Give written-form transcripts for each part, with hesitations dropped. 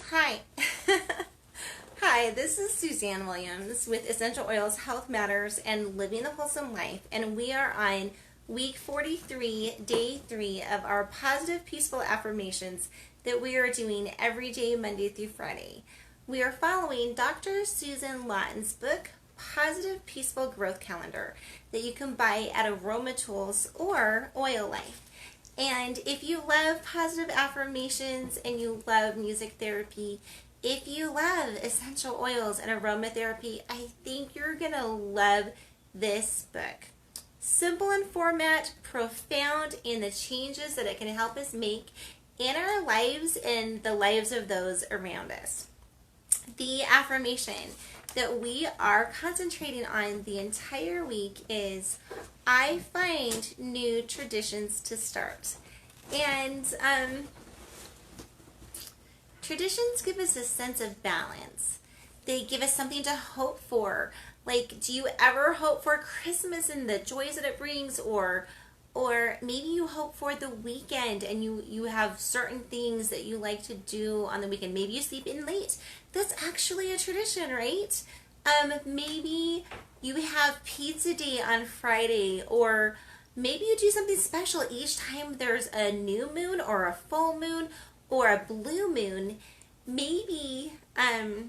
Hi. Hi, this is Suzanne Williams with Essential Oils, Health Matters, and Living the Wholesome Life. And we are on week 43, day 3 of our positive, peaceful affirmations that we are doing every day, Monday through Friday. We are following Dr. Susan Lawton's book, Positive Peaceful Growth Calendar, that you can buy at Aroma Tools or Oil Life. And if you love positive affirmations and you love music therapy, if you love essential oils and aromatherapy, I think you're going to love this book. Simple in format, profound in the changes that it can help us make in our lives and the lives of those around us. The affirmation that we are concentrating on the entire week is I find new traditions to start. And traditions give us a sense of balance. They give us something to hope for. Like, do you ever hope for Christmas and the joys that it brings, or maybe you hope for the weekend and you have certain things that you like to do on the weekend. Maybe you sleep in late. That's actually a tradition, right? Maybe you have pizza day on Friday, or maybe you do something special each time there's a new moon or a full moon or a blue moon. Maybe, I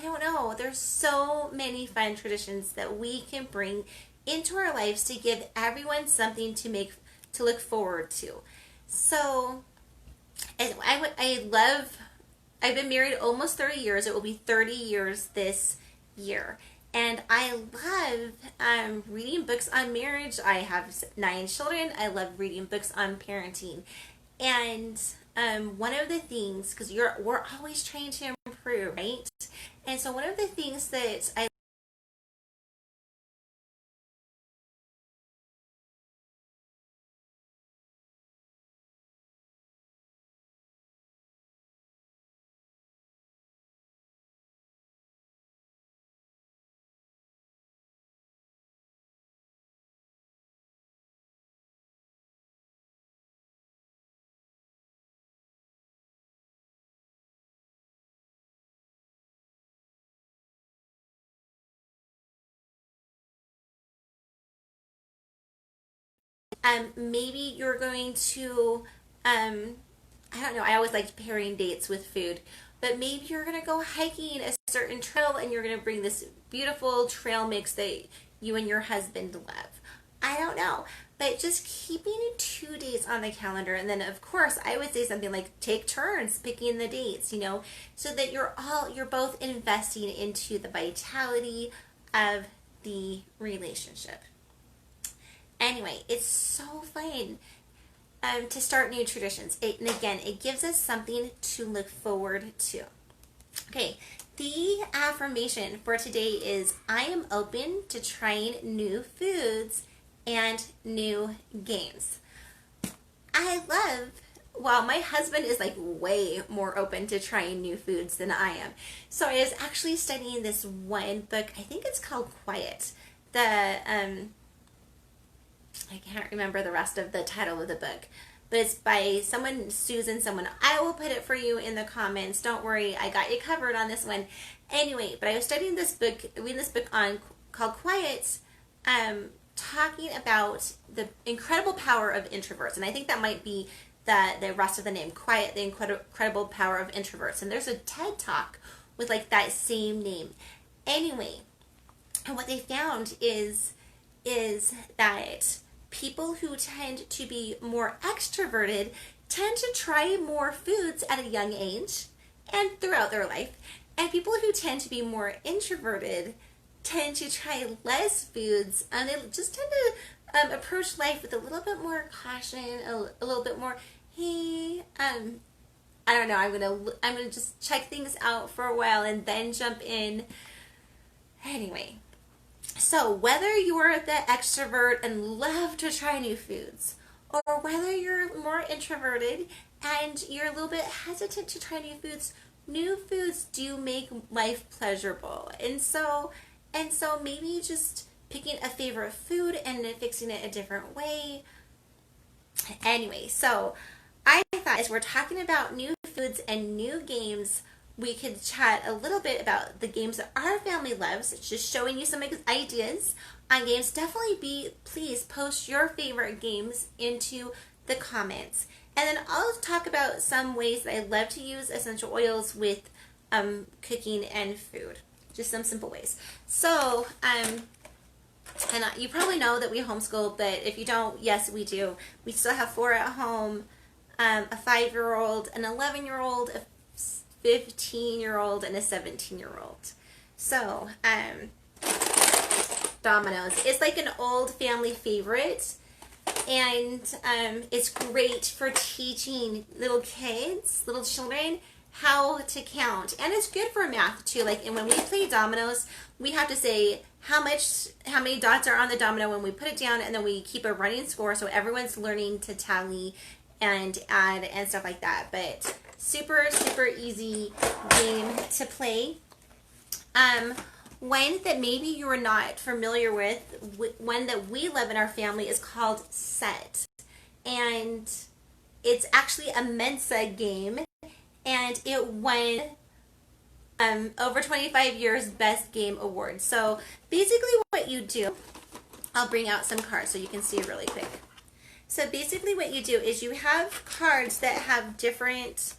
don't know. There's so many fun traditions that we can bring into our lives to give everyone something to look forward to. So, I've been married almost 30 years. It will be 30 years this year. And I love reading books on marriage. I have 9 children. I love reading books on parenting. And one of the things, because we're always trying to improve, right? And so one of the things that I maybe you're going to I don't know, I always liked pairing dates with food, but maybe you're going to go hiking a certain trail and you're going to bring this beautiful trail mix that you and your husband love. I don't know, but just keeping 2 days on the calendar, and then of course I would say something like take turns picking the dates, so that you're both investing into the vitality of the relationship. Anyway, it's so fun to start new traditions. And again, it gives us something to look forward to. Okay, the affirmation for today is I am open to trying new foods and new games. Well, my husband is like way more open to trying new foods than I am. So I was actually studying this one book, I think it's called Quiet. I can't remember the rest of the title of the book, but it's by someone. I will put it for you in the comments. Don't worry, I got you covered on this one. Anyway, but I was studying reading this book called Quiet, talking about the incredible power of introverts, and I think that might be the rest of the name, Quiet, the incredible power of introverts. And there's a TED Talk with like that same name. Anyway, and what they found is that people who tend to be more extroverted tend to try more foods at a young age and throughout their life. And people who tend to be more introverted tend to try less foods, and they just tend to approach life with a little bit more caution, a little bit more, hey, I don't know, I'm gonna just check things out for a while and then jump in. Anyway, so whether you're the extrovert and love to try new foods, or whether you're more introverted and you're a little bit hesitant to try new foods do make life pleasurable. And so maybe just picking a favorite food and then fixing it a different way. Anyway, so I thought, as we're talking about new foods and new games, we could chat a little bit about the games that our family loves. It's just showing you some ideas on games. Definitely please post your favorite games into the comments. And then I'll talk about some ways that I love to use essential oils with cooking and food. Just some simple ways. So, and you probably know that we homeschool, but if you don't, yes, we do. We still have 4 at home, a 5-year-old, an 11-year-old, a 15-year-old, and a 17-year-old. So, Domino's. It's like an old family favorite, and it's great for teaching little kids, little children, how to count. And it's good for math too. Like, and when we play dominoes, we have to say how many dots are on the domino when we put it down, and then we keep a running score so everyone's learning to tally and add and stuff like that. But super easy game to play. One that maybe you are not familiar with, one that we love in our family, is called Set. And it's actually a Mensa game, and it won over 25 years Best Game Award. So basically what you do, I'll bring out some cards so you can see really quick. So basically what you do is you have cards that have different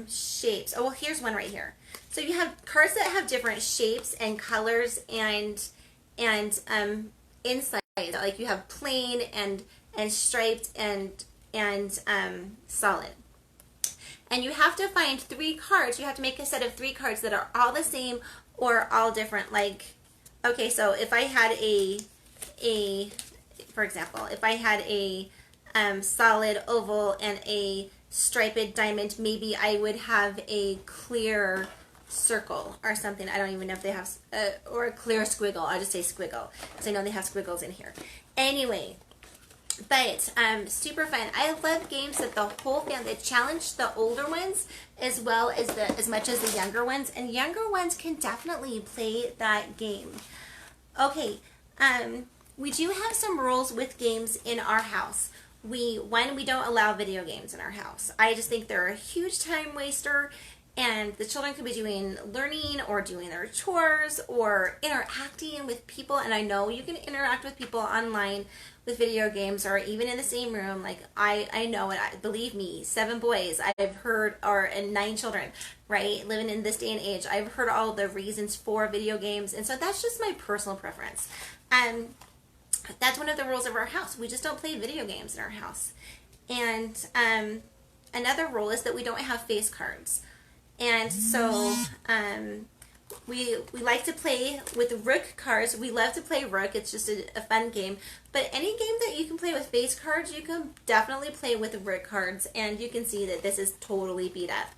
shapes. Oh, well, here's one right here. So you have cards that have different shapes and colors and inside. Like you have plain and striped and solid. And you have to find 3 cards. You have to make a set of 3 cards that are all the same or all different. Like, okay, so if I had for example, if I had a solid oval and a striped diamond, maybe I would have a clear circle or something. I don't even know if they have, or a clear squiggle. I'll just say squiggle because I know they have squiggles in here. Anyway, but super fun. I love games that the whole family, that challenge the older ones as well as much as the younger ones, and younger ones can definitely play that game. Okay, we do have some rules with games in our house. We don't allow video games in our house. I just think they're a huge time waster, and the children could be doing learning or doing their chores or interacting with people. And I know you can interact with people online with video games or even in the same room. Like I know it. Believe me, 7 boys I've heard, and 9 children, right, living in this day and age. I've heard all the reasons for video games, and so that's just my personal preference. That's one of the rules of our house. We just don't play video games in our house. And another rule is that we don't have face cards. And so we like to play with Rook cards. We love to play Rook. It's just a fun game. But any game that you can play with face cards, you can definitely play with Rook cards. And you can see that this is totally beat up.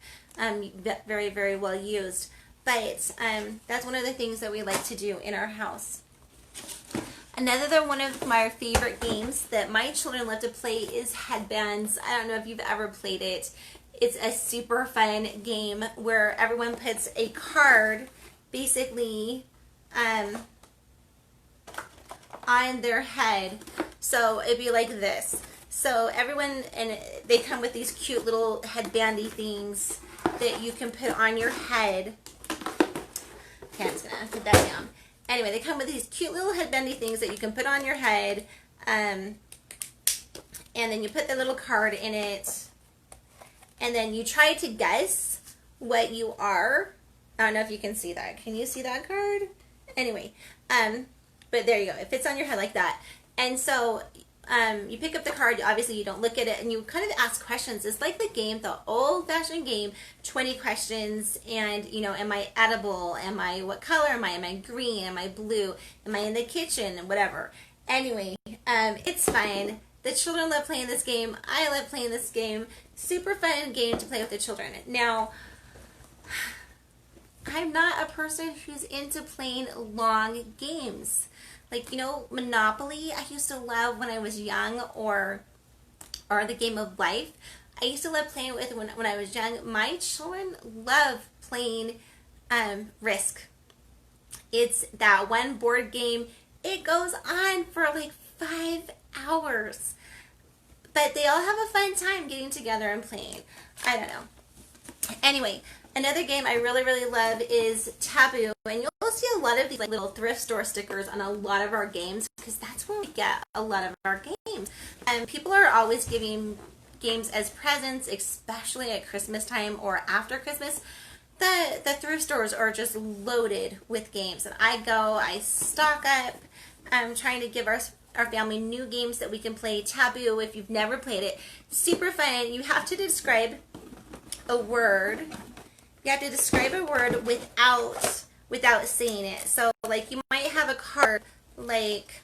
Very, very well used. But that's one of the things that we like to do in our house. Another one of my favorite games that my children love to play is Headbands. I don't know if you've ever played it. It's a super fun game where everyone puts a card basically on their head. So it'd be like this. So everyone, and they come with these cute little headbandy things that you can put on your head. Okay, I'm just going to put that down. Anyway, they come with these cute little headbandy things that you can put on your head, and then you put the little card in it, and then you try to guess what you are. I don't know if you can see that. Can you see that card? Anyway, but there you go. It fits on your head like that. And so you pick up the card. Obviously, you don't look at it, and you kind of ask questions. It's like the old-fashioned game, 20 questions, and, am I edible? What color am I? Am I green? Am I blue? Am I in the kitchen? Whatever. Anyway, it's fun. The children love playing this game. I love playing this game. Super fun game to play with the children. Now, I'm not a person who's into playing long games. Like, Monopoly, I used to love when I was young, or the Game of Life. I used to love playing with when I was young. My children love playing Risk. It's that one board game. It goes on for like 5 hours. But they all have a fun time getting together and playing. I don't know. Anyway, another game I really, really love is Taboo. And you'll see a lot of these like little thrift store stickers on a lot of our games because that's where we get a lot of our games. And people are always giving games as presents, especially at Christmas time or after Christmas. The thrift stores are just loaded with games. And I stock up. I'm trying to give our family new games that we can play. Taboo, if you've never played it, super fun. You have to describe a word. You have to describe a word without saying it. So like you might have a card like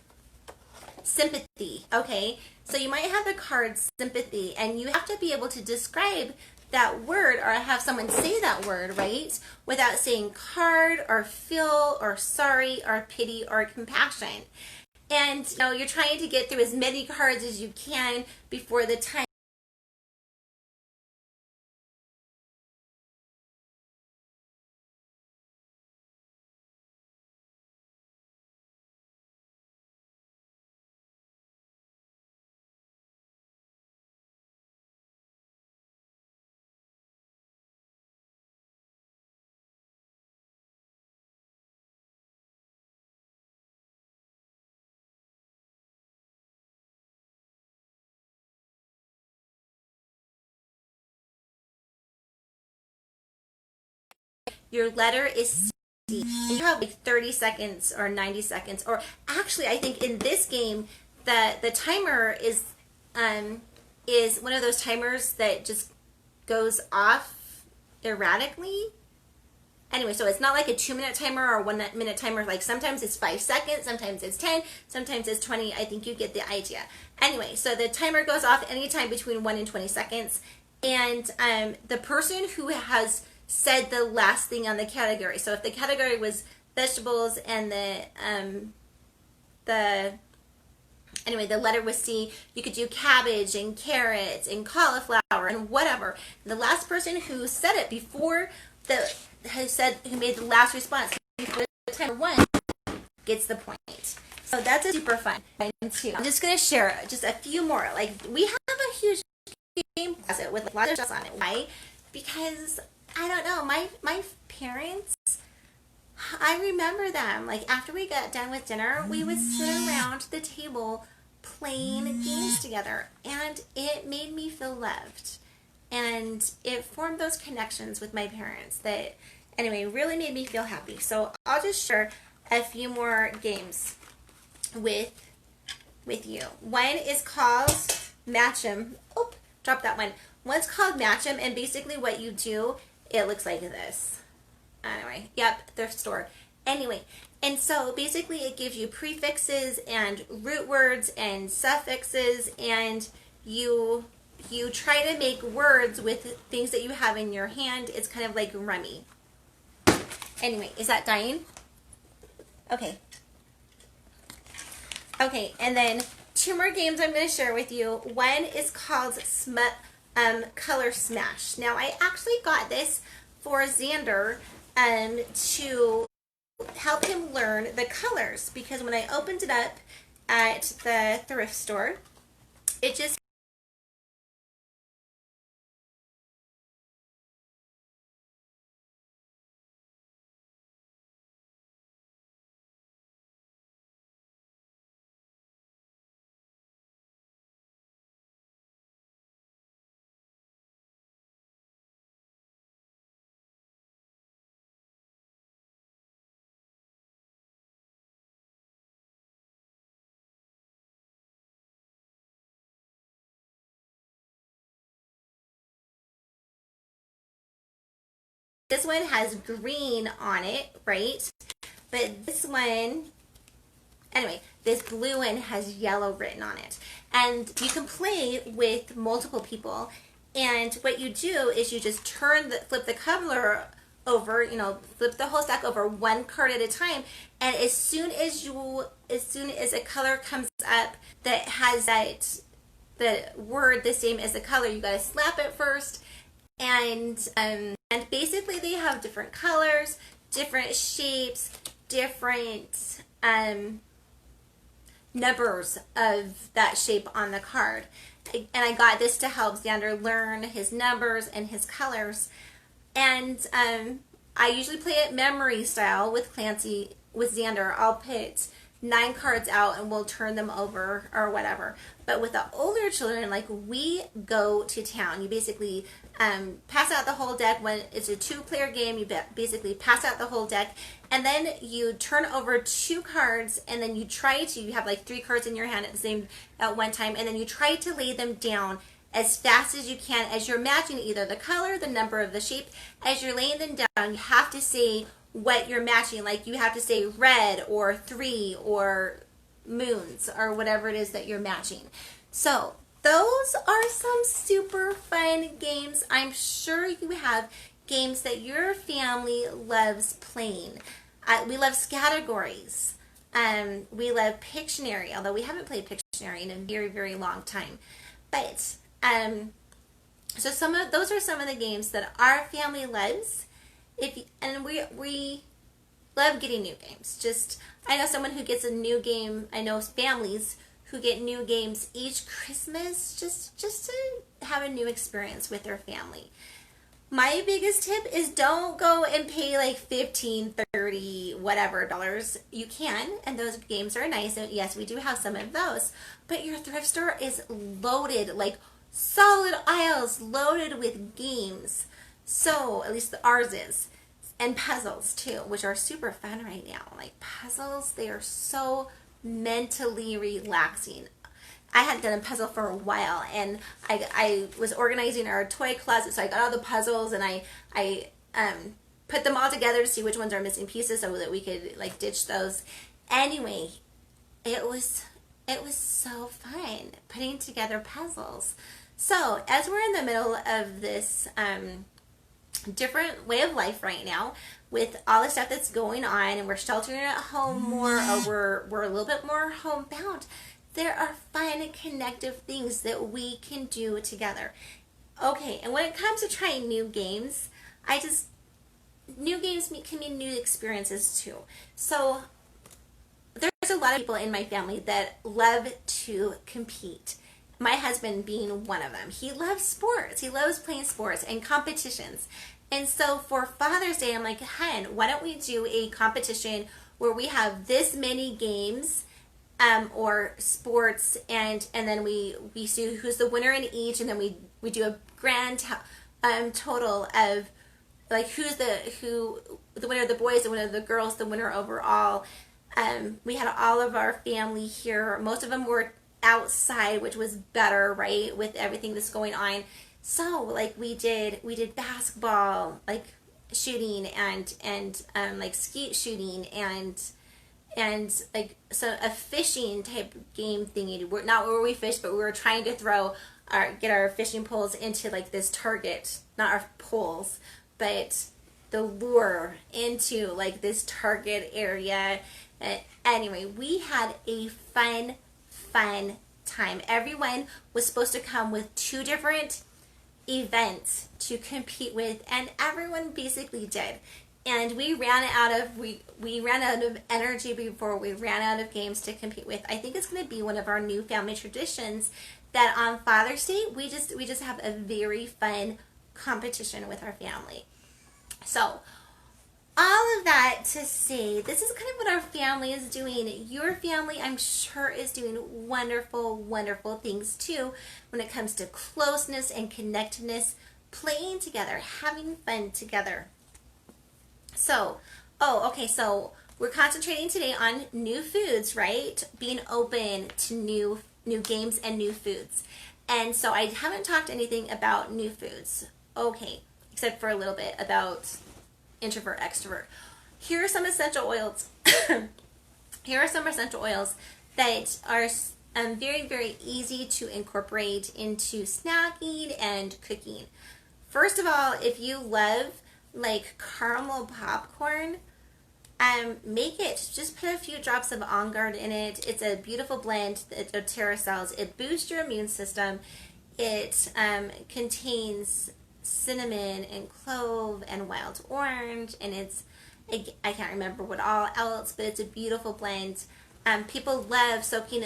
sympathy. Okay, so you might have the card sympathy, and you have to be able to describe that word or have someone say that word, right? Without saying card or feel or sorry or pity or compassion. And you know, you're trying to get through as many cards as you can before the time. Your letter is C. You have like 30 seconds or 90 seconds. Or actually, I think in this game, the timer is one of those timers that just goes off erratically. Anyway, so it's not like a 2-minute timer or 1-minute timer. Like sometimes it's 5 seconds, sometimes it's 10, sometimes it's 20. I think you get the idea. Anyway, so the timer goes off anytime between 1 and 20 seconds. And the person who has said the last thing on the category. So if the category was vegetables and the letter was C, you could do cabbage and carrots and cauliflower and whatever. And the last person who said it before who made the last response before the timer 1 gets the point. So that's a super fun one too. I'm just gonna share just a few more. Like we have a huge game closet with lots of stuff on it. Why? Because I don't know, my parents, I remember them, like after we got done with dinner, we would sit around the table playing games together, and it made me feel loved, and it formed those connections with my parents that, anyway, really made me feel happy. So I'll just share a few more games with you. One is called Match 'em. Oh, drop that one. One's called Match 'em, and basically what you do, it looks like this. Anyway, yep, thrift store. Anyway, and so basically it gives you prefixes and root words and suffixes, and you try to make words with things that you have in your hand. It's kind of like rummy. Anyway, is that dying? Okay. Okay, and then 2 more games I'm going to share with you. One is called Color Smash. Now, I actually got this for Xander to help him learn the colors, because when I opened it up at the thrift store, it just this one has green on it, right? But this one, anyway, this blue one has yellow written on it. And you can play with multiple people. And what you do is you just flip the cover over, flip the whole stack over 1 card at a time. And as soon as a color comes up that has the word the same as the color, you gotta slap it first. And basically they have different colors, different shapes, different numbers of that shape on the card. I got this to help Xander learn his numbers and his colors. And I usually play it memory style with Clancy. With Xander, I'll put 9 cards out and we'll turn them over or whatever. But with the older children, like, we go to town. You basically pass out the whole deck. When it's a 2-player game, you basically pass out the whole deck, and then you turn over 2 cards, and then you have like 3 cards in your hand at one time, and then you try to lay them down as fast as you can as you're matching either the color, the number, of the shape. As you're laying them down, you have to say what you're matching. Like, you have to say red or 3 or moons or whatever it is that you're matching. So those are some super fun games. I'm sure you have games that your family loves playing. We love Scattergories. We love Pictionary, although we haven't played Pictionary in a very, very long time. But so those are some of the games that our family loves. We love getting new games. I know someone who gets a new game. I know families who get new games each Christmas just to have a new experience with their family. My biggest tip is don't go and pay like $15, $30, whatever dollars. You can, and those games are nice. And yes, we do have some of those. But your thrift store is loaded, like solid aisles loaded with games. So, at least ours is. And puzzles too, which are super fun right now. Like, puzzles, they are so mentally relaxing. I hadn't done a puzzle for a while, and I was organizing our toy closet, so I got all the puzzles, and I put them all together to see which ones are missing pieces so that we could like ditch those. Anyway, it was so fun putting together puzzles. So as we're in the middle of this different way of life right now, with all the stuff that's going on, and we're sheltering at home more, or we're a little bit more homebound, there are fun connective things that we can do together. Okay, and when it comes to trying new games, new games can mean new experiences too. So there's a lot of people in my family that love to compete. My husband being one of them. He loves sports. He loves playing sports and competitions. And so for Father's Day, I'm like, hun, why don't we do a competition where we have this many games or sports, and then we see who's the winner in each, and then we do a grand total of like who's the winner of the boys, the winner of the girls, the winner overall. We had all of our family here. Most of them were outside, which was better, right, with everything that's going on. So like we did basketball, like shooting, and like skeet shooting, and like a fishing type game thingy. We're not where we fish, but we were trying to get our fishing poles into like this target, not our poles, but the lure into like this target area. Anyway, we had a fun time. Everyone was supposed to come with 2 different events to compete with, and everyone basically did. And we ran out of energy before we ran out of games to compete with. I think it's going to be one of our new family traditions that on Father's Day we just have a very fun competition with our family. So all of that to say, this is kind of what our family is doing. Your family, I'm sure, is doing wonderful, wonderful things too when it comes to closeness and connectedness, playing together, having fun together. So, so we're concentrating today on new foods, right? Being open to new games and new foods. And so I haven't talked anything about new foods. Okay, except for a little bit about introvert, extrovert. Here are some essential oils. Here are some essential oils that are very, very easy to incorporate into snacking and cooking. First of all, if you love like caramel popcorn, make it. Just put a few drops of On Guard in it. It's a beautiful blend of TerraCells. It boosts your immune system. It contains cinnamon and clove and wild orange, and I can't remember what all else, but it's a beautiful blend. People love soaking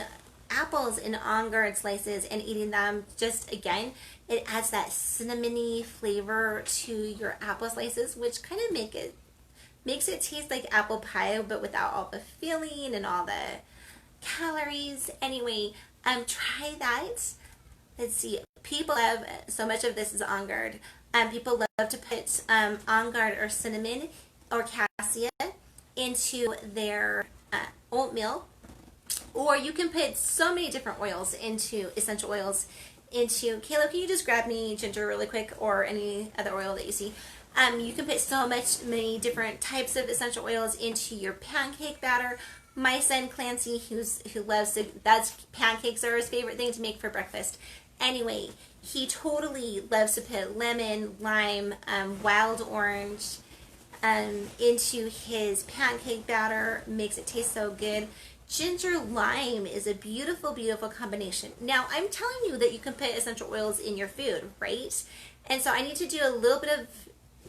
apples in on guard slices and eating them. Just again, it adds that cinnamony flavor to your apple slices, which kind of makes it taste like apple pie, but without all the filling and all the calories. Anyway, try that. Let's see. People love, so much of this is on guard. People love to put on guard or cinnamon or cassia into their oatmeal, or you can put so many different oils into essential oils into. Caleb, can you just grab me ginger really quick, or any other oil that you see? You can put many different types of essential oils into your pancake batter. My son Clancy, who loves to, pancakes are his favorite thing to make for breakfast. Anyway, he totally loves to put lemon, lime, wild orange into his pancake batter. Makes it taste so good. Ginger lime is a beautiful, beautiful combination. Now, I'm telling you that you can put essential oils in your food, right? And so I need to do a little bit of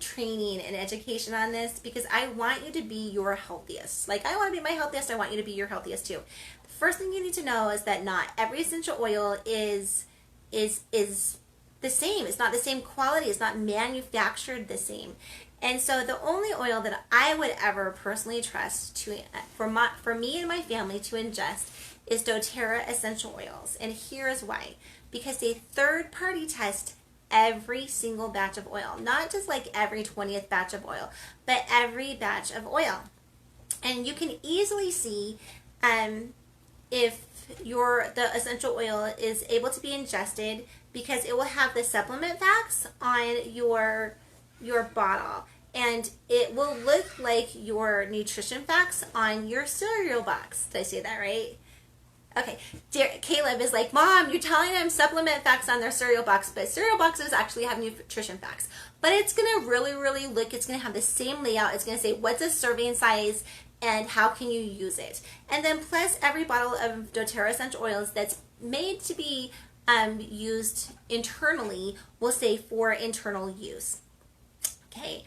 training and education on this, because I want you to be your healthiest. Like, I want to be my healthiest, I want you to be your healthiest too. The first thing you need to know is that not every essential oil is the same. It's not the same quality. It's not manufactured the same. And so the only oil that I would ever personally trust for me and my family to ingest is doTERRA essential oils. And here's why. Because they third-party test every single batch of oil. Not just like every 20th batch of oil, but every batch of oil. And you can easily see if the essential oil is able to be ingested, because it will have the supplement facts on your bottle, and it will look like your nutrition facts on your cereal box. Did I say that right? Okay, Caleb is like, Mom, you're telling them supplement facts on their cereal box, but cereal boxes actually have nutrition facts. But it's going to really, really look, it's going to have the same layout. It's going to say what's a serving size and how can you use it. And then plus every bottle of doTERRA essential oils that's made to be used internally will say for internal use. Okay,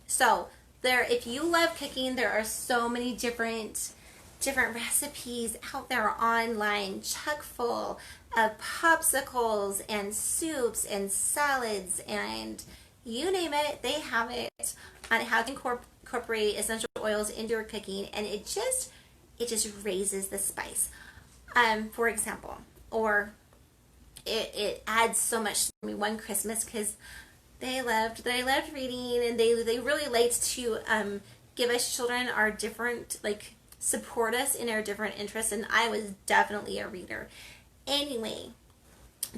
so if you love cooking, there are so many different recipes out there online, chock full of popsicles and soups and salads and you name it, they have it on how to incorporate essential oils into your cooking, and it just raises the spice. For example, or it adds so much to me one Christmas, because they loved reading, and they really liked to give us children our different, like, support us in our different interests, and I was definitely a reader. Anyway,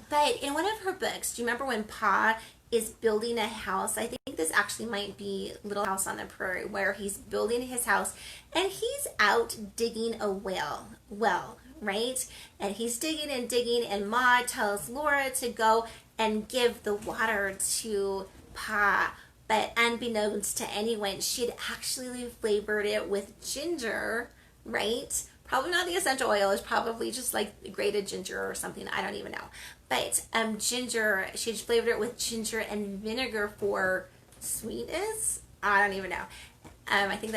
but in one of her books, do you remember when Pa is building a house? I think this actually might be Little House on the Prairie, where he's building his house, and he's out digging a well, right? And he's digging and digging, and Ma tells Laura to go and give the water to Pa. But unbeknownst to anyone, she'd actually flavored it with ginger, right? Probably not the essential oil. It's probably just like grated ginger or something. I don't even know. But ginger, she'd flavored it with ginger and vinegar for sweetness. I don't even know. I think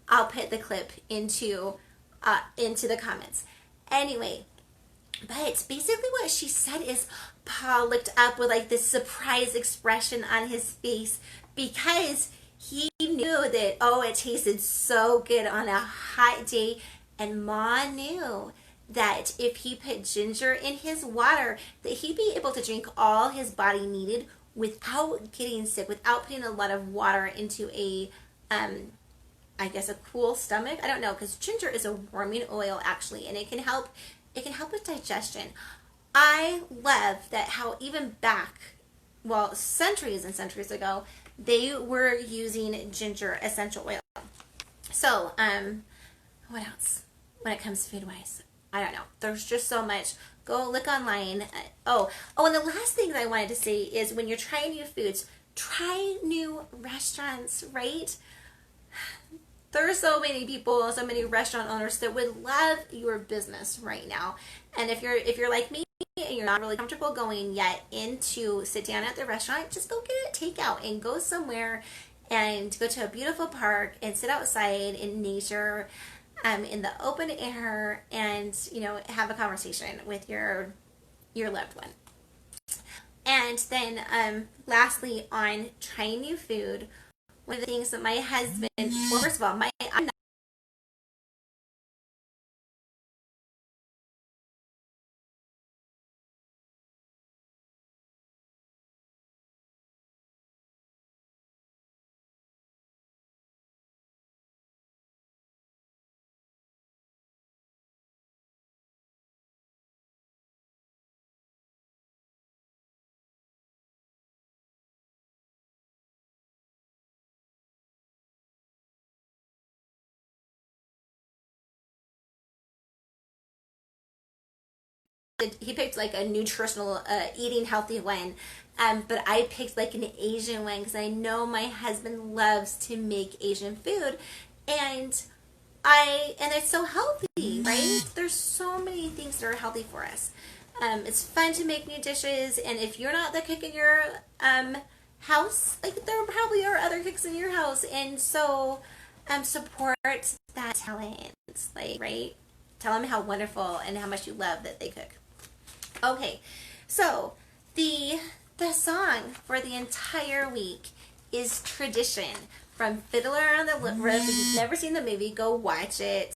I'll put the clip into the comments. Anyway, but basically what she said is Pa looked up with like this surprised expression on his face, because he knew that, oh, it tasted so good on a hot day, and Ma knew that if he put ginger in his water, that he'd be able to drink all his body needed without getting sick, without putting a lot of water into a I guess a cool stomach. I don't know, because ginger is a warming oil actually, and it can help with digestion. I love that how even back, well, centuries and centuries ago, they were using ginger essential oil. So, what else when it comes to food wise? I don't know. There's just so much. Go look online. Oh, and the last thing that I wanted to say is, when you're trying new foods, try new restaurants, right? There are so many people, so many restaurant owners that would love your business right now. And if you're like me and you're not really comfortable going yet in to sit down at the restaurant, just go get it takeout and go somewhere and go to a beautiful park and sit outside in nature. in the open air, and have a conversation with your loved one. And then lastly, on trying new food, one of the things that my husband, well, first of all, I'm he picked like a nutritional eating healthy one, but I picked like an Asian one because I know my husband loves to make Asian food, and and it's so healthy, right? There's so many things that are healthy for us. It's fun to make new dishes, and if you're not the cook in your house, like there probably are other cooks in your house, and so support that talent, like, right? Tell them how wonderful and how much you love that they cook. Okay, so the song for the entire week is Tradition from Fiddler on the Roof. If you've never seen the movie, go watch it.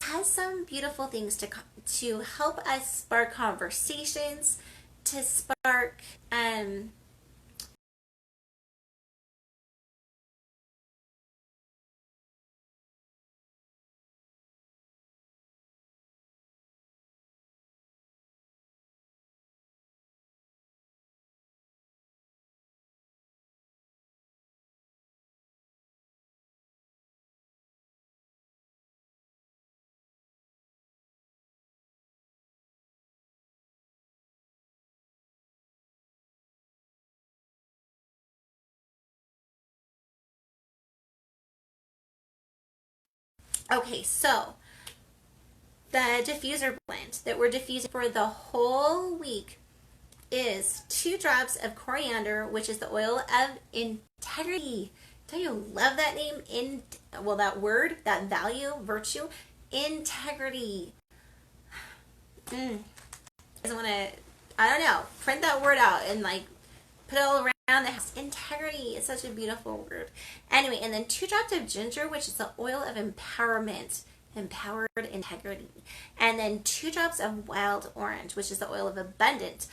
It has some beautiful things to help us spark conversations, to spark okay, so the diffuser blend that we're diffusing for the whole week is 2 drops of coriander, which is the oil of integrity. Don't you love that name? Well, that word, that value, virtue, integrity. Doesn't want to. I don't know. Print that word out and like put it all around the house. Integrity is such a beautiful word. Anyway, and then 2 drops of ginger, which is the oil of empowerment, empowered integrity. And then 2 drops of wild orange, which is the oil of abundant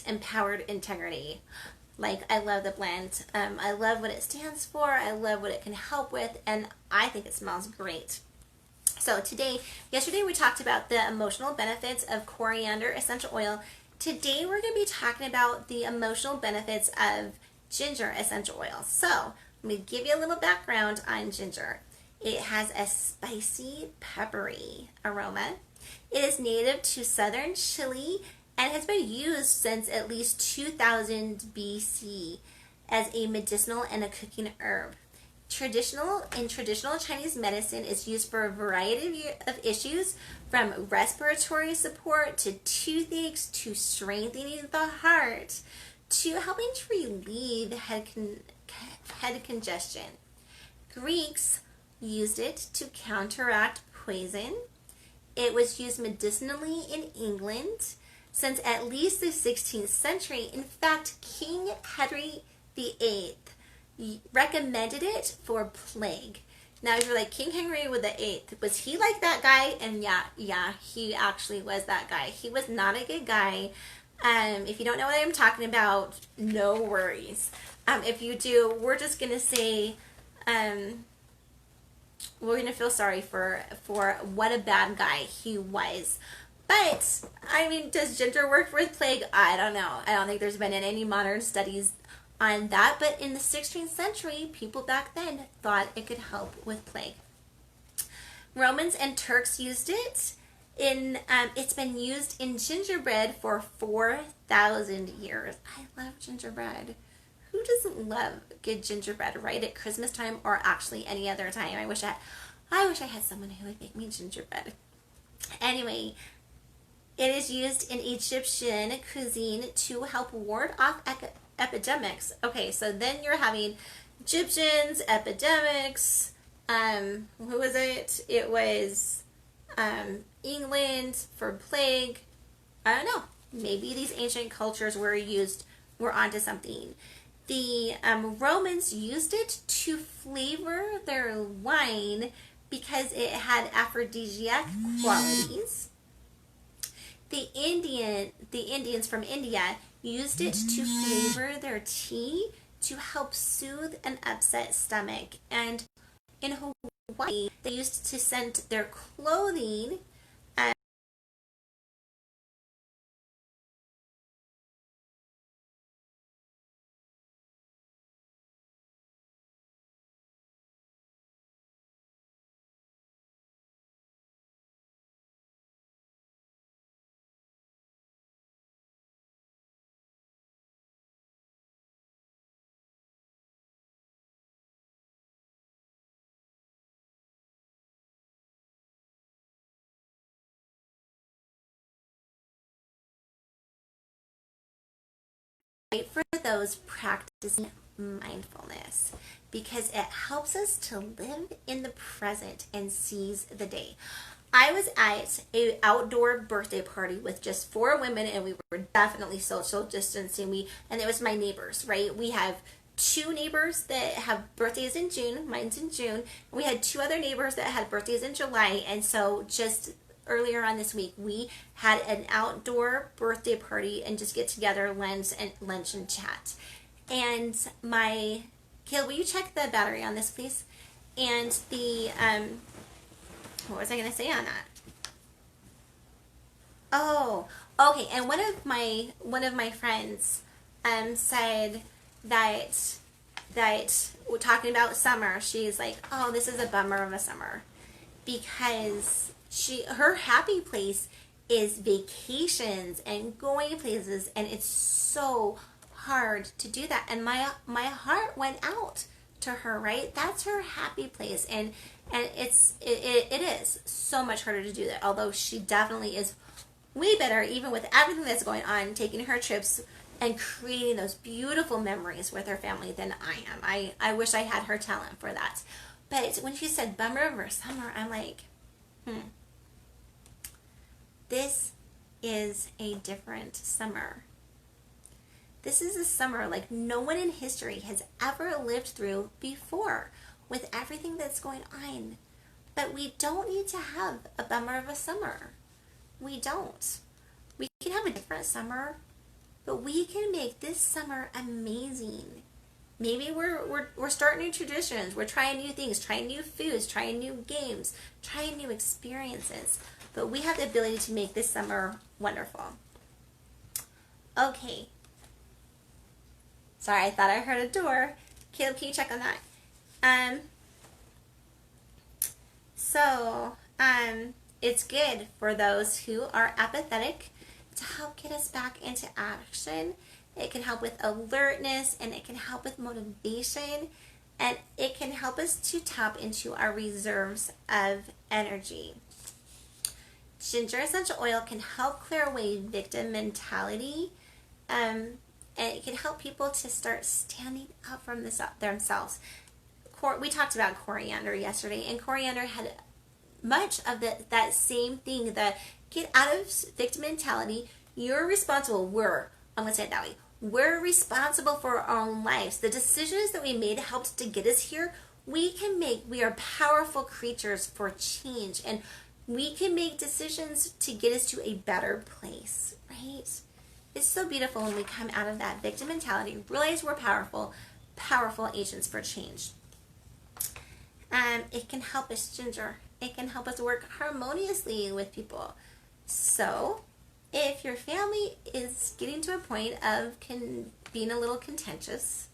empowered integrity. Like, I love the blend. I love what it stands for. I love what it can help with, and I think it smells great. So yesterday we talked about the emotional benefits of coriander essential oil. Today we're going to be talking about the emotional benefits of ginger essential oil. So let me give you a little background on ginger. It has a spicy, peppery aroma. It is native to southern Chile and has been used since at least 2000 BC as a medicinal and a cooking herb. Traditional Chinese medicine is used for a variety of issues, from respiratory support to toothaches to strengthening the heart to helping to relieve head congestion. Greeks used it to counteract poison. It was used medicinally in England since at least the 16th century. In fact, King Henry VIII recommended it for plague. Now, if you're like, King Henry with the Eighth, was he like that guy? And yeah, he actually was that guy. He was not a good guy. If you don't know what I'm talking about, no worries. If you do, we're just gonna say, we're gonna feel sorry for what a bad guy he was. But I mean, does ginger work for plague? I don't know. I don't think there's been any modern studies on that, but in the 16th century, people back then thought it could help with plague. Romans and Turks used it. It's been used in gingerbread for 4,000 years. I love gingerbread. Who doesn't love good gingerbread, right? At Christmas time or actually any other time. I wish I had someone who would make me gingerbread. Anyway, it is used in Egyptian cuisine to help ward off epidemics. Okay, so then you're having Egyptians, epidemics. Who was it? It was England for plague. I don't know. Maybe these ancient cultures were onto something. The Romans used it to flavor their wine because it had aphrodisiac qualities. The Indians from India used it to flavor their tea to help soothe an upset stomach. And in Hawaii, they used to scent their clothing for those practicing mindfulness because it helps us to live in the present and seize the day. I was at a outdoor birthday party with just 4 women, and we were definitely social distancing. And it was my neighbors, right? We have 2 neighbors that have birthdays in June. Mine's in June. We had 2 other neighbors that had birthdays in July, and so just earlier on this week, we had an outdoor birthday party and just get together, lunch and chat. And Kayla, will you check the battery on this, please? And what was I going to say on that? Oh, okay. And one of my friends said that we're talking about summer. She's like, oh, this is a bummer of a summer because her happy place is vacations and going places, and it's so hard to do that. And my heart went out to her, right? That's her happy place, and it is so much harder to do that. Although she definitely is way better, even with everything that's going on, taking her trips and creating those beautiful memories with her family than I am. I wish I had her talent for that. But when she said bummer over summer, I'm like, this is a different summer. This is a summer like no one in history has ever lived through before with everything that's going on. But we don't need to have a bummer of a summer. We don't. We can have a different summer, but we can make this summer amazing. Maybe we're starting new traditions. We're trying new things, trying new foods, trying new games, trying new experiences. But we have the ability to make this summer wonderful. Okay. Sorry, I thought I heard a door. Caleb, can you check on that? It's good for those who are apathetic to help get us back into action. It can help with alertness, and it can help with motivation, and it can help us to tap into our reserves of energy. Ginger essential oil can help clear away victim mentality, and it can help people to start standing up for themselves. We talked about coriander yesterday, and coriander had much of that same thing, the get out of victim mentality. You're responsible. I'm going to say it that way. We're responsible for our own lives. The decisions that we made helped to get us here. We are powerful creatures for change, and we can make decisions to get us to a better place, right? It's so beautiful when we come out of that victim mentality, realize we're powerful agents for change. It can help us, Ginger. It can help us work harmoniously with people. So, if your family is getting to a point of being a little contentious,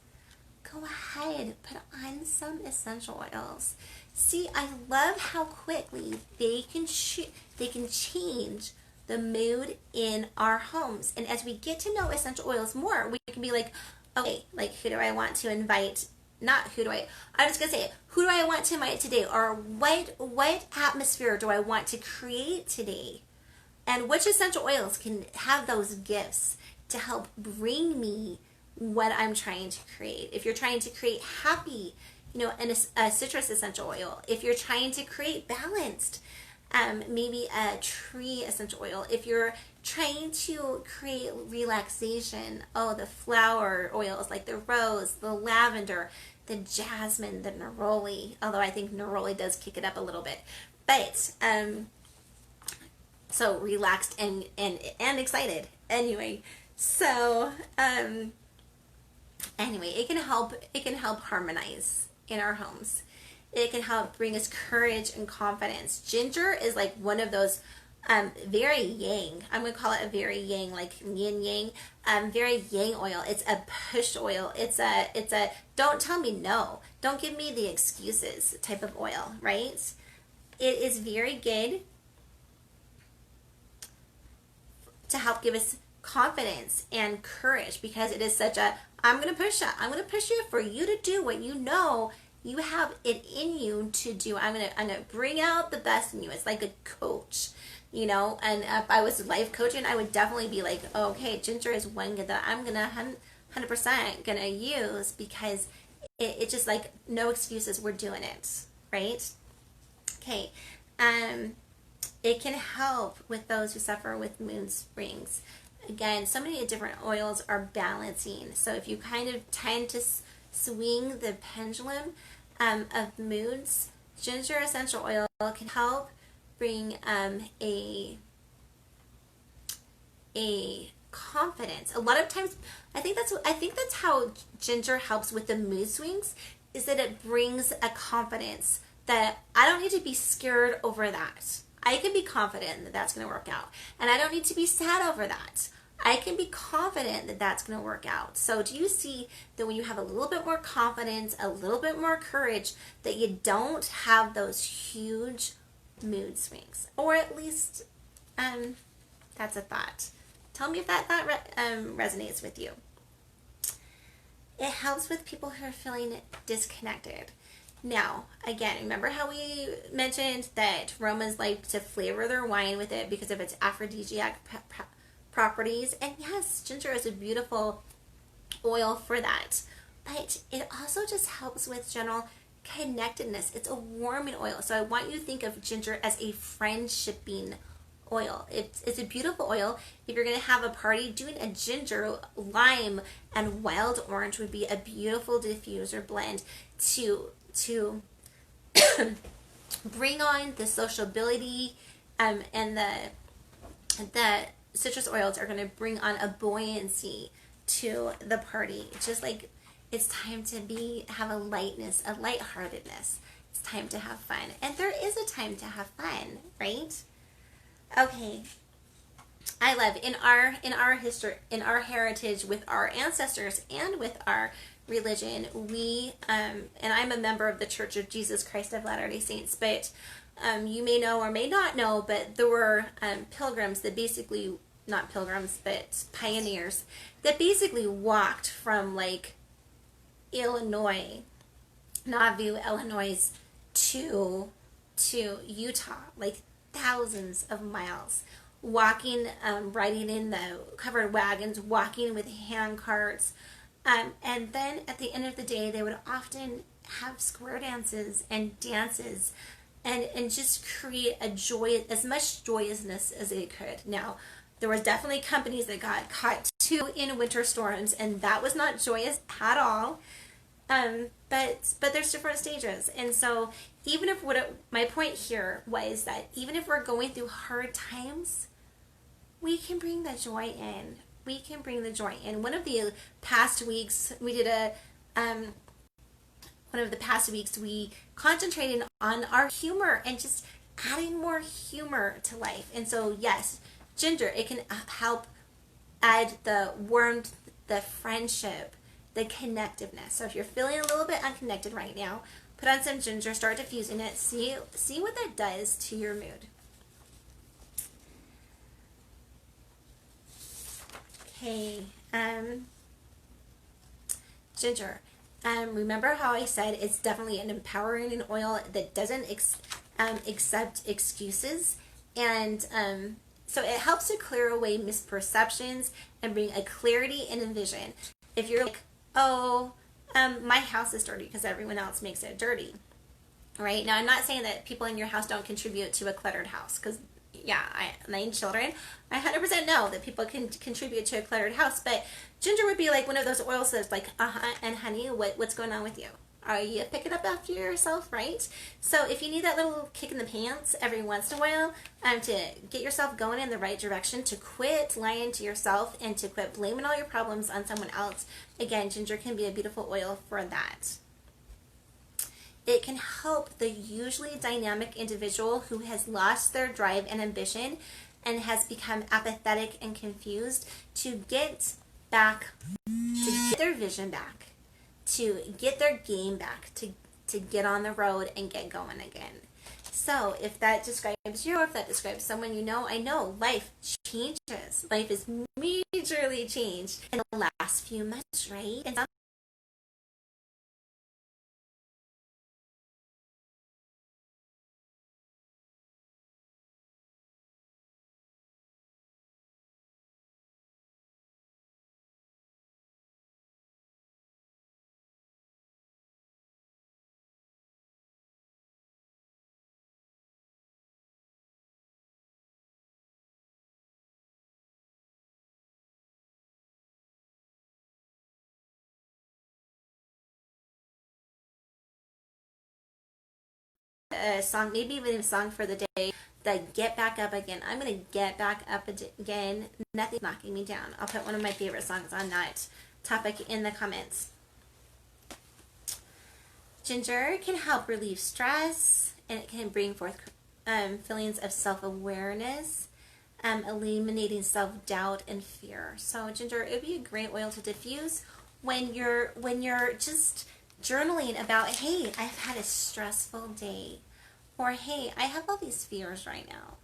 go ahead, put on some essential oils. See, I love how quickly they can change the mood in our homes. And as we get to know essential oils more, we can be like, okay, like who do I want to invite? Not who do I'm just gonna say it. Who do I want to invite today? Or what atmosphere do I want to create today? And which essential oils can have those gifts to help bring me what I'm trying to create? If you're trying to create happy, a citrus essential oil. If you're trying to create balanced, maybe a tree essential oil. If you're trying to create relaxation, the flower oils like the rose, the lavender, the jasmine, the neroli. Although I think neroli does kick it up a little bit, but so relaxed and excited. Anyway, so anyway, it can help harmonize in our homes. It can help bring us courage and confidence. Ginger is like one of those very yang. I'm gonna call it a very yang, like yin yang, very yang oil. It's a push oil. It's a don't tell me no, don't give me the excuses type of oil, right? It is very good to help give us confidence and courage, because it is such a I'm gonna push you for you to do what you know you have it in you to do. I'm gonna bring out the best in you. It's like a coach, and if I was life coaching, I would definitely be like, okay, ginger is one that I'm gonna 100% gonna use, because it's just like no excuses, we're doing it, right? Okay. It can help with those who suffer with mood swings. Again, so many different oils are balancing. So if you kind of tend to swing the pendulum of moods, ginger essential oil can help bring a confidence. A lot of times, I think that's how ginger helps with the mood swings, is that it brings a confidence that I don't need to be scared over that. I can be confident that that's going to work out. And I don't need to be sad over that. I can be confident that that's going to work out. So do you see that when you have a little bit more confidence, a little bit more courage, that you don't have those huge mood swings? Or at least that's a thought. Tell me if that thought resonates with you. It helps with people who are feeling disconnected. Now, again, remember how we mentioned that Romans like to flavor their wine with it because of its aphrodisiac properties? And yes, ginger is a beautiful oil for that. But it also just helps with general connectedness. It's a warming oil. So I want you to think of ginger as a friendshiping oil. It's a beautiful oil. If you're going to have a party, doing a ginger, lime, and wild orange would be a beautiful diffuser blend to bring on the sociability, and the citrus oils are going to bring on a buoyancy to the party. Just like it's time to have a lightness, a lightheartedness. It's time to have fun. And there is a time to have fun, right? Okay. I love in our history, in our heritage, with our ancestors and with our religion, we and I'm a member of the Church of Jesus Christ of Latter-day Saints, but you may know or may not know, but there were pilgrims that basically, not pilgrims, but pioneers that basically walked from like Illinois, Nauvoo, Illinois, to Utah, like thousands of miles, walking, riding in the covered wagons, walking with hand carts. And then at the end of the day, they would often have square dances and dances and just create as much joyousness as they could. Now, there was definitely companies that got caught too in winter storms, and that was not joyous at all. But there's different stages. And so even if my point here was that even if we're going through hard times, we can bring the joy in. We can bring the joy in. One of the past weeks, we concentrated on our humor and just adding more humor to life. And so, yes, ginger, it can help add the warmth, the friendship the connectiveness. So if you're feeling a little bit unconnected right now, put on some ginger, start diffusing it, see what that does to your mood. Okay, ginger. Remember how I said it's definitely an empowering oil that doesn't accept excuses, and so it helps to clear away misperceptions and bring a clarity and a vision. If you're like, oh, my house is dirty because everyone else makes it dirty, right? Now, I'm not saying that people in your house don't contribute to a cluttered house, because yeah, 9 children, I 100% know that people can contribute to a cluttered house, but ginger would be like one of those oils that's like, and honey, what's going on with you? Are you picking up after yourself, right? So if you need that little kick in the pants every once in a while, to get yourself going in the right direction, to quit lying to yourself and to quit blaming all your problems on someone else, again, ginger can be a beautiful oil for that. It can help the usually dynamic individual who has lost their drive and ambition and has become apathetic and confused to get their vision back, to get their game back, to get on the road and get going again. So if that describes you, or if that describes someone you know, I know life changes. Life is majorly changed in the last few months, right? And a song, maybe even a song for the day, the get back up again. I'm going to get back up again. Nothing's knocking me down. I'll put one of my favorite songs on that topic in the comments. Ginger can help relieve stress, and it can bring forth feelings of self-awareness, eliminating self-doubt and fear. So ginger, it would be a great oil to diffuse when you're just journaling about, hey, I've had a stressful day, or hey, I have all these fears right now.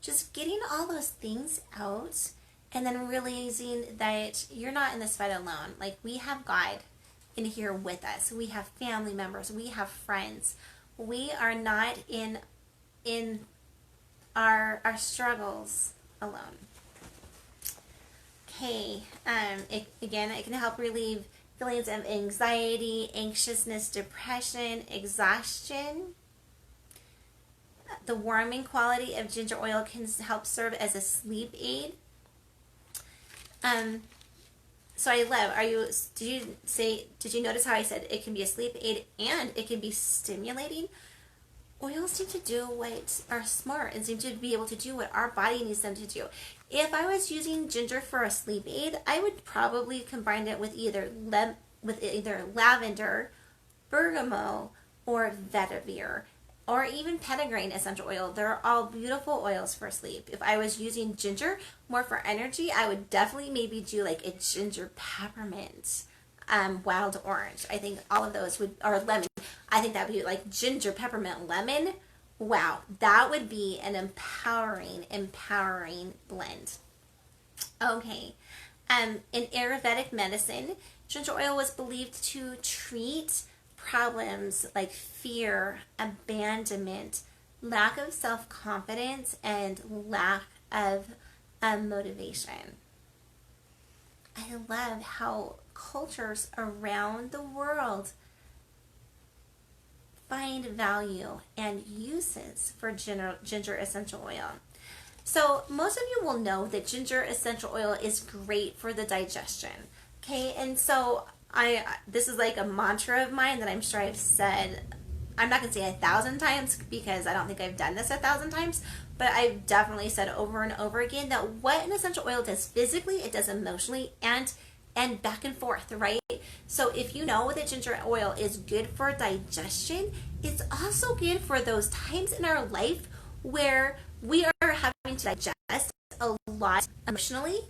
Just getting all those things out, and then realizing that you're not in this fight alone. Like, we have God in here with us. We have family members. We have friends. We are not in our struggles alone. Okay, it can help relieve feelings of anxiety, anxiousness, depression, exhaustion. The warming quality of ginger oil can help serve as a sleep aid. So I love, did you notice how I said it can be a sleep aid and it can be stimulating? Oils seem to do what are smart and seem to be able to do what our body needs them to do. If I was using ginger for a sleep aid, I would probably combine it with either lavender, bergamot, or vetiver, or even petitgrain essential oil. They're all beautiful oils for sleep. If I was using ginger more for energy, I would definitely maybe do like a ginger peppermint, wild orange. I think all of those or lemon. I think that would be like ginger, peppermint, lemon. Wow, that would be an empowering blend. Okay, in Ayurvedic medicine, ginger oil was believed to treat problems like fear, abandonment, lack of self-confidence, and lack of motivation. I love how cultures around the world find value and uses for ginger essential oil. So most of you will know that ginger essential oil is great for the digestion. Okay, and so this is like a mantra of mine that I'm sure I've said, I'm not going to say 1,000 times because I don't think I've done this 1,000 times, but I've definitely said over and over again that what an essential oil does physically, it does emotionally, and back and forth, right? So if you know that ginger oil is good for digestion, it's also good for those times in our life where we are having to digest a lot emotionally.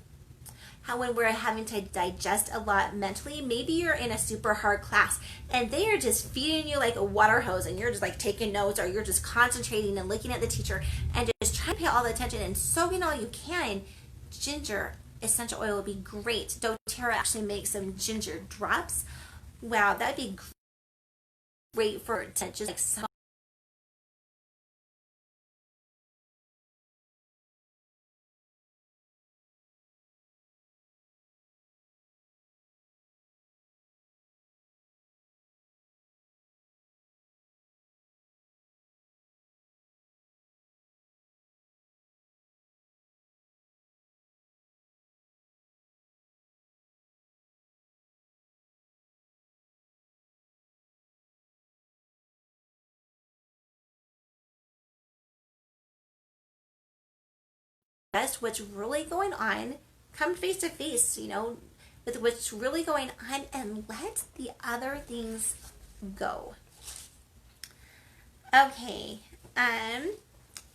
how when we're having to digest a lot mentally, maybe you're in a super hard class and they are just feeding you like a water hose and you're just like taking notes, or you're just concentrating and looking at the teacher and just trying to pay all the attention and soaking all you can. Ginger essential oil would be great. doTERRA actually makes some ginger drops. Wow, that'd be great for just like some best what's really going on, come face to face, with what's really going on, and let the other things go. Okay.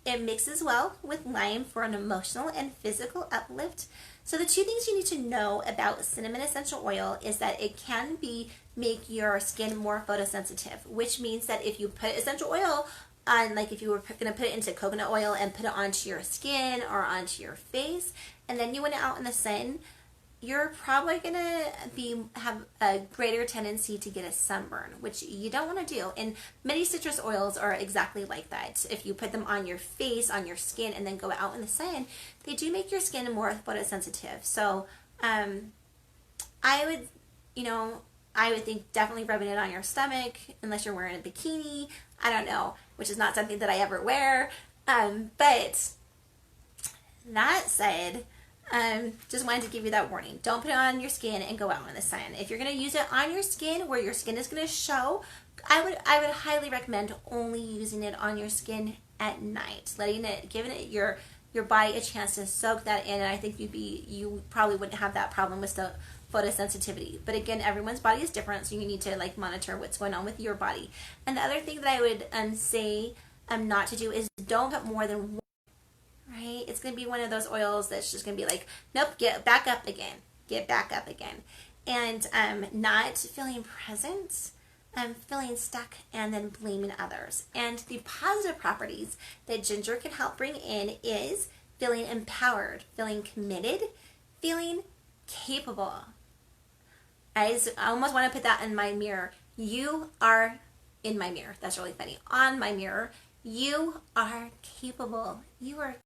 It mixes well with lime for an emotional and physical uplift. So the two things you need to know about cinnamon essential oil is that it can make your skin more photosensitive, which means that if you put essential oil on, like if you were going to put it into coconut oil and put it onto your skin or onto your face, and then you went out in the sun, you're probably gonna have a greater tendency to get a sunburn, which you don't want to do. And many citrus oils are exactly like that. If you put them on your face, on your skin, and then go out in the sun, they do make your skin more photosensitive. So I would, I would think definitely rubbing it on your stomach, unless you're wearing a bikini. I don't know, which is not something that I ever wear. But that said, just wanted to give you that warning. Don't put it on your skin and go out in the sun. If you're going to use it on your skin where your skin is going to show, I would highly recommend only using it on your skin at night, giving it your body a chance to soak that in. And I think you probably wouldn't have that problem with the photosensitivity. But again, everyone's body is different, so you need to monitor what's going on with your body. And the other thing that I would say not to do is don't put more than one. Right? It's going to be one of those oils that's just going to be like, nope, get back up again. Get back up again. And not feeling present, feeling stuck, and then blaming others. And the positive properties that ginger can help bring in is feeling empowered, feeling committed, feeling capable. I almost want to put that in my mirror. You are in my mirror. That's really funny. On my mirror, you are capable. You are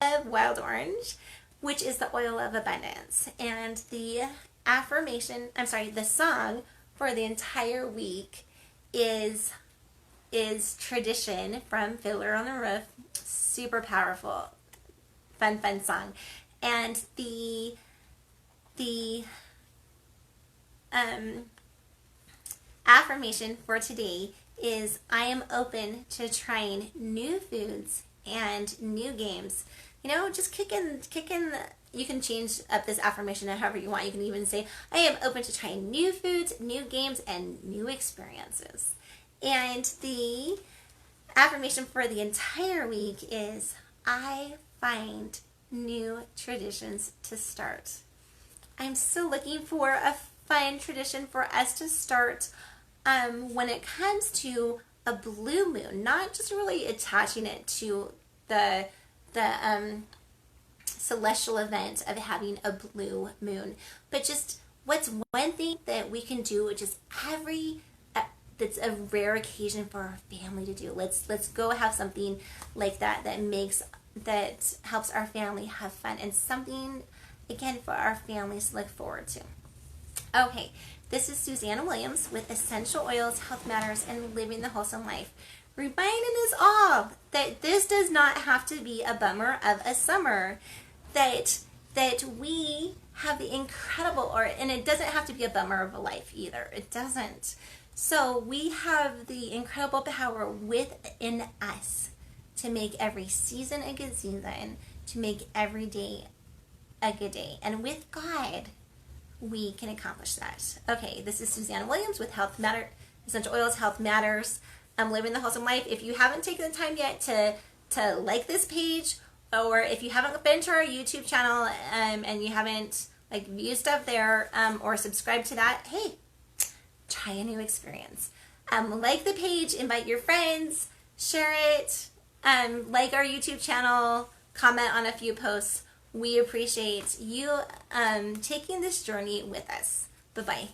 of wild orange, which is the oil of abundance. And the song for the entire week is Tradition from Fiddler on the Roof. Super powerful, fun song. And the affirmation for today is, I am open to trying new foods and new games. Just kick in, you can change up this affirmation however you want. You can even say, I am open to trying new foods, new games, and new experiences. And the affirmation for the entire week is, I find new traditions to start. I'm still looking for a fun tradition for us to start when it comes to a blue moon, not just really attaching it to the celestial event of having a blue moon, but just what's one thing that we can do just that's a rare occasion for our family to do. Let's go have something like that that helps our family have fun, and something again for our families to look forward to. Okay, this is Susanna Williams with Essential Oils, Health Matters, and Living the Wholesome Life. reminding us all that this does not have to be a bummer of a summer, that we have the incredible, and it doesn't have to be a bummer of a life either. It doesn't. So we have the incredible power within us to make every season a good season, to make every day a good day. And with God, we can accomplish that. Okay, this is Suzanne Williams with Health Matter Essential Oils. Health Matters. I'm living the wholesome life. If you haven't taken the time yet to like this page, or if you haven't been to our YouTube channel and you haven't like viewed stuff there or subscribed to that, hey, try a new experience. Like the page, invite your friends, share it, like our YouTube channel, comment on a few posts. We appreciate you taking this journey with us. Bye-bye.